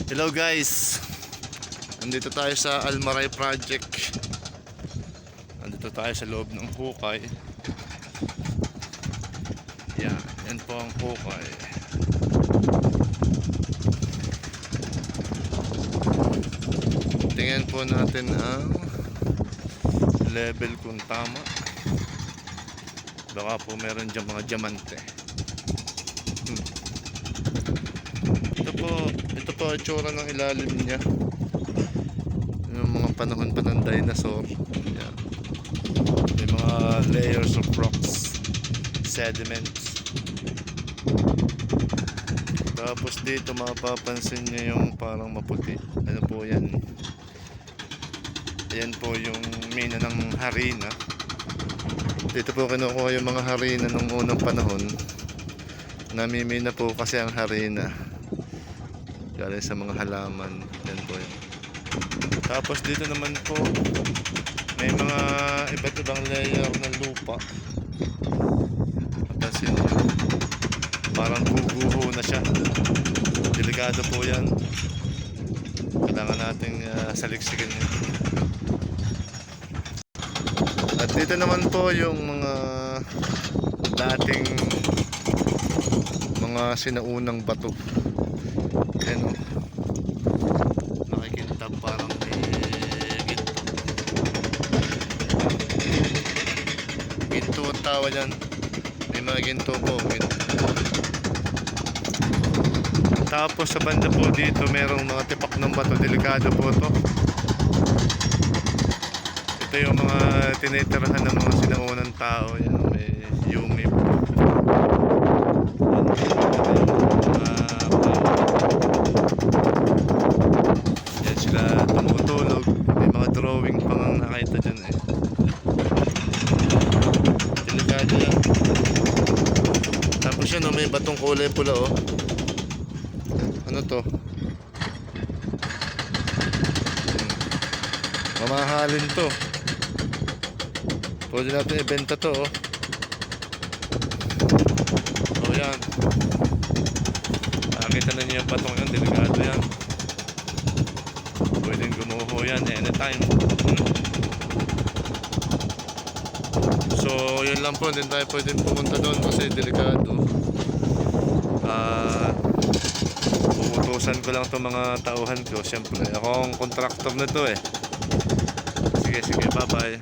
Hello guys, nandito tayo sa Almaray Project. Nandito tayo sa loob ng hukay. Yan po ang hukay. Tingnan po natin ang level kung tama. Baka po meron dyan mga diamante. Ito po ang itsura ng ilalim niya. Yung mga panahon pa ng dinosaur. Yan. May mga layers of rocks, sediments. Tapos dito mapapansin nyo yung parang maputi. Ano po yan? Ayan po yung mina ng harina. Dito po kinukuha yung mga harina nung unang panahon. Namimina po kasi ang harina galing sa mga halaman. Yan po yun. Tapos dito naman po may mga iba't ibang layer ng lupa. Tapos yun, parang guguho na siya. Delikado po yan. Kailangan nating saliksikin yun. At dito naman po yung mga dating mga sinaunang bato. Ayan o. Nakikita parang may ginto. Ginto ang tawa dyan. May mga ginto po. Tapos sa banda po dito merong mga tipak ng bato. Delikado po to. Ito yung mga tinitirahan ng mga sinaunang tao. Yan, may yumi po. Yan sila tumutulog. May mga drawing pang ang nakita dyan eh. Delikado yan. Tapos yan may batong kulay pula oh. Ano to? Mamahalin to. Pwede natin ibenta to oh. So yan. Nakakita na niyo yung patong yan. Delikado yan. Pwedeng gumuho yan anytime. So yun lang po. Hindi tayo pwedeng pumunta doon kasi delikado. Uutusan ko lang itong mga tauhan ko. Siyempre ako ang contractor na to eh. Sige bye bye.